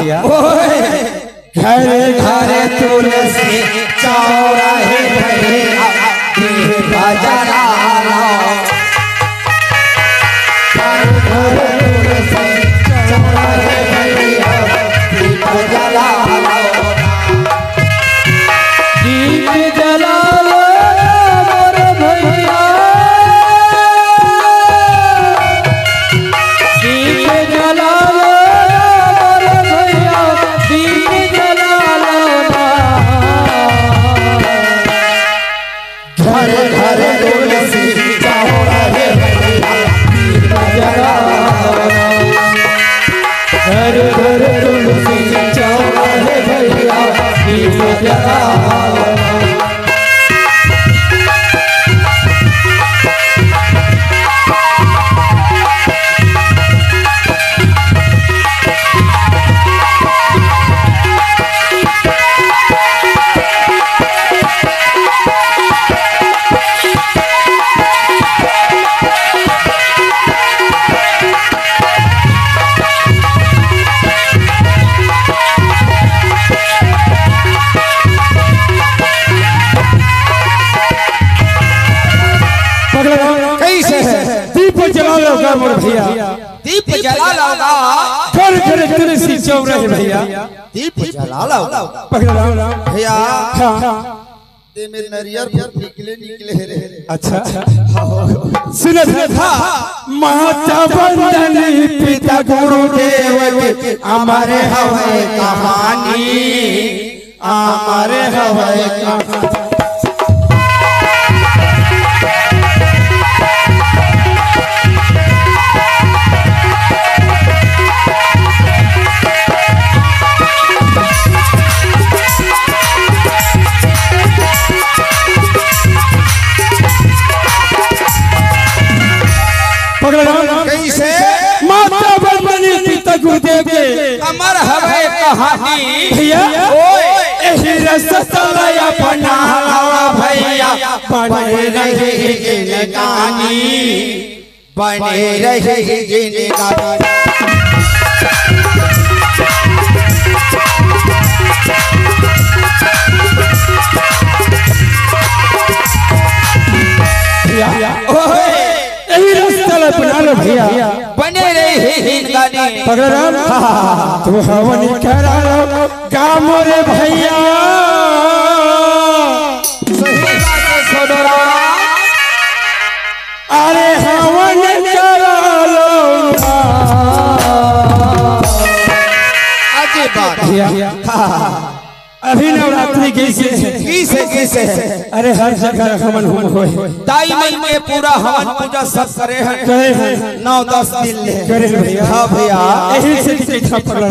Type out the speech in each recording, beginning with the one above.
घरे घरे तुलसी चौराहे भैया दीप जलाओ घरे तुलसी चौराहे भैया दीप जलाओ दीप जलाओ मोर भैया दीप जलाओ मोर भैया दीप जलाओ घरे घरे तुलसी चौराहे भैया दीप जलाओ घरे घरे तुलसी चौराहे भैया दीप जलाओ दीप जला लोगा मोर भैया दीप जला लोगा घर घर तुलसी चौराहे भैया दीप जला लोगा पकड़ा भैया हाँ ते मेरे नरियर निकले निकले रे अच्छा सुनत था माता वंदनी पिता गुरुदेव के हमारे हवे कहानी हमारे हवे कहानी कैसे माता वंदनी पिता गुरुदेव के अमर हवे कहानी भैया एही रसतलया बनावा भैया बने रही जिंदगानी बने रही जिंदगानी बना लो भैया बने रहे जिंदगानी पकड़ा तू हवन करा लो काम रे भैया सही बात है सोडरा अरे हवन करा लो अजी बात भैया अभी नवरात्रि कैसे अरे हर जगह हवन होए ताई मन में पूरा हवन पूजा सब करे हैं 9-10 दिन ले करे भैया हाँ भैया यही से दिखा पड़ा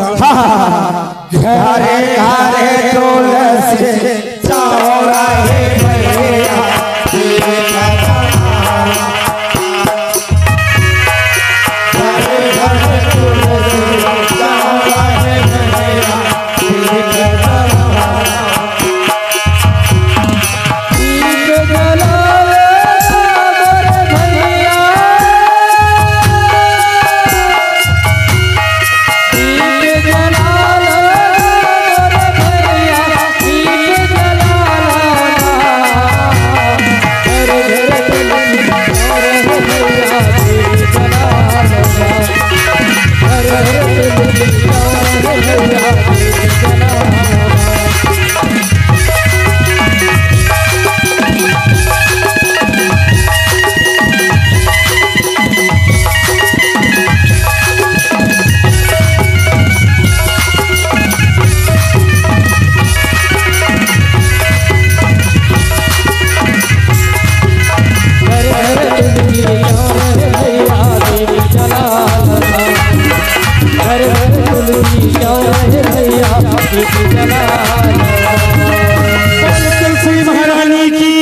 घरे घरे तुलसी चौराहे भैया घरे घरे तुलसी चौराहे भैया तुलसी महारानी की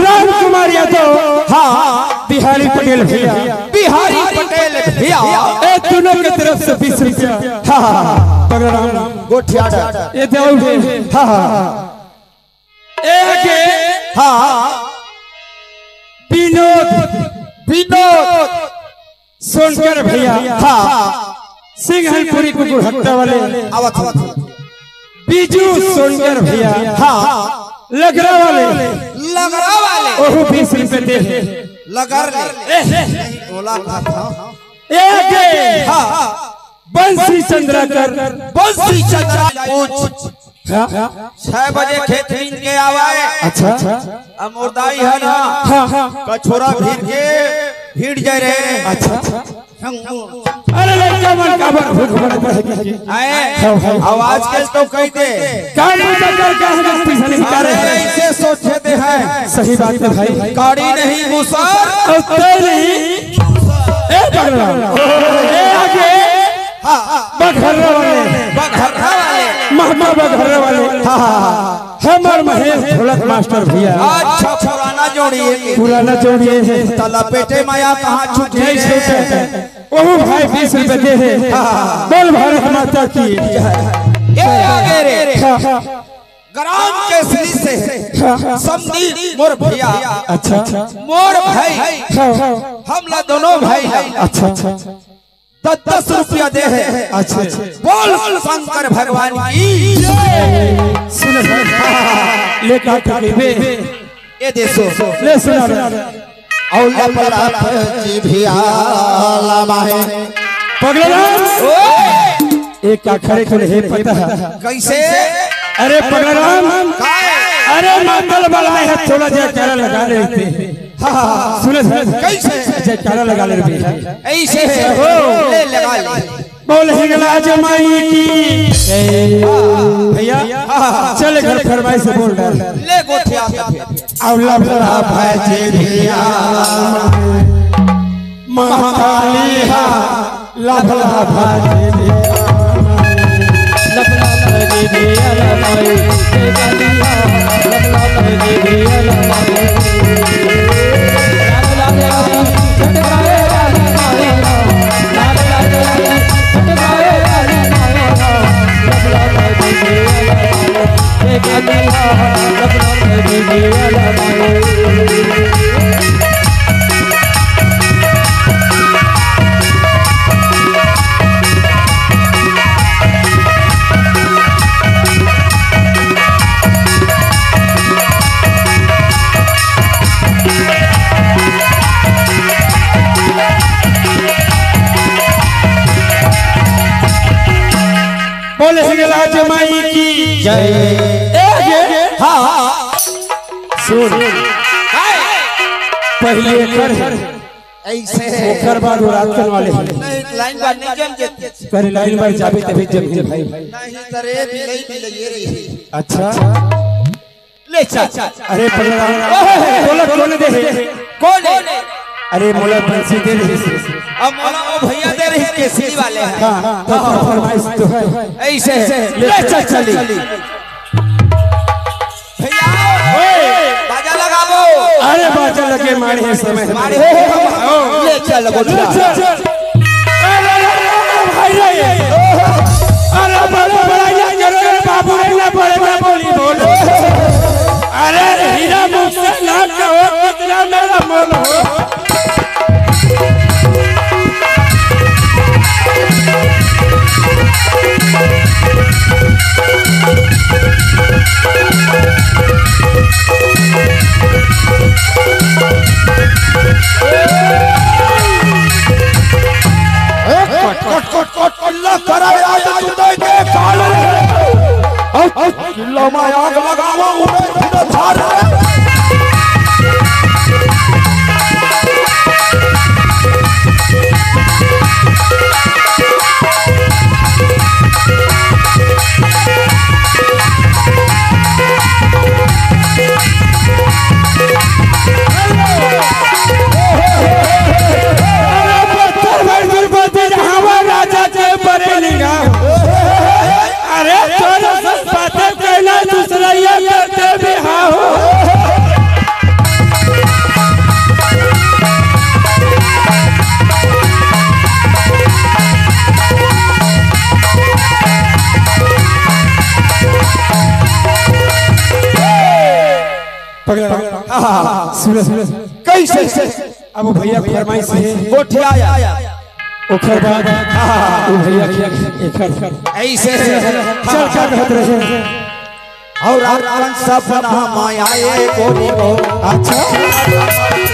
राजकुमार यादव हाँ बिहारी पटेल भैया भैया दोनों की तरफ से 20 रुपया पकड़ा गोठिया ये दे विनोद विनोद सोनकर भैया सिंघलपुरी कुकुर हत्या वाले आवत बीजू सोनगर भैया हाँ लगरा वाले ओहो 20 रुपए दे लगर ले ओला का था एक हाँ बंसी चंद्राकर बंसी चंद्रा पूछ 6 बजे खेत बीन के आवाए अच्छा अब मुर्दाई है ना कछोरा भीड़ जाए रहे अच्छा अरे लड़का मन काबर भूख बढ़ता है आए आवाज के तो कह दे काम कर क्या है पीछे नहीं कर रहे ऐसे सोचते थे हैं सही बात है भाई गाड़ी नहीं मुसर उतरे नहीं ए पगला ए आगे बघर्रा वाले महमा बघर्रा वाले हमार महेश ढोलक मास्टर भैया अच्छा पुराना जोड़ी है तला पेटे माया कहाँ छूट गई ओह भाई 20 रुपए दे है बोल भारत माता की ये आगे रे ग्राम केसरी से समधी मोर भैया अच्छा मोर भाई हम ला दोनों भाई हैं अच्छा 10 रुपया दे है अच्छा बोल शंकर भगवान की सुन लेकर के ये देसो ले सुना औला पलाप जी भी आला है पगला एक का खड़े खड़े है पता कैसे अरे पगलाराम अरे मंगल वाला है थोड़ा जयकारा लगा रहे थे सुने कैसे जयकारा लगा ले रहे ऐसे ले लगा ले बोल हिंगला जमाई की भैया चल घर फरमाई से बोल रहा ले गोठिया औला बड़ा भाई भैया महाकाली हा लभला भाई लभला भाई भैया लमाई कालिया लभला भाई भैया लमाई बोले हिंगला जमाई की जय हाँ सुन पहले कर ऐसे ओकर बाद रातन वाले नहीं लाइन बार नहीं जम जेती कर लाइन बार जाबे तभी जमीन भाई नहीं करे बिलई ये रही अच्छा ले चल अरे पगला बोला कौन दे कौन है अरे मोला बंसी दे रही अब मोला वो भैया दे रही केसरी वाले हैं हां तो फरमाइश तो है ऐसे ले चल चली भैया बाजा लगाओ अरे बाजा लगे मारे है समय मारे ले चल गोठिया भाई रे अरे बड़ा बड़ा ये करो बाबू रे ना बड़े बोली बोल अरे हीरा मुख से ना कहो कितना मेरा मन हो कट अल्लाह करे आज जुदाई के काल किल्ला में आग लगाओ उड़े झाड़ अरे थोड़ा सा बातें कहना दूसरा ये करते भी हाँ हो कैसे अब भैया फरमाइश है गोठिया ओखर बाद ओ भैया एखर ऐसे चल चल होत रहे और अपन सपना माया को निभो अच्छा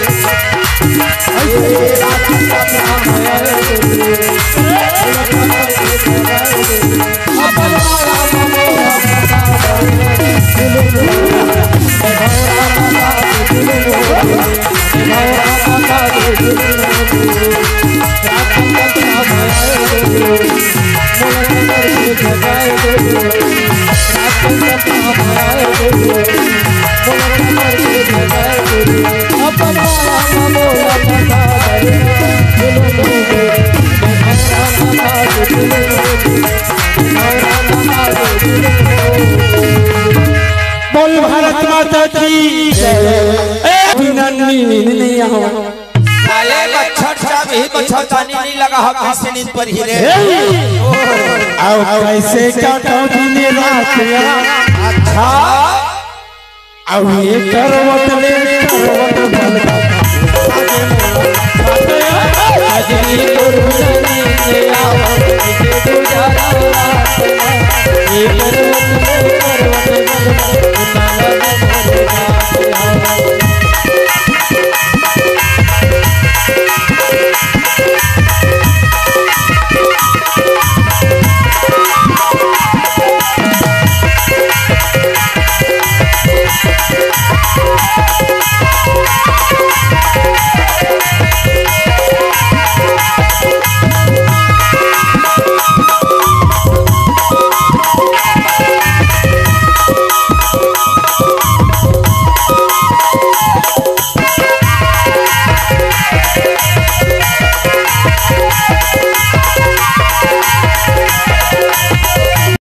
बोल भारत माता की नहीं लगा कैसे नींद पर ही रे कैसे काटो दिन रात अच्छा अब ये करवट ले करवट भल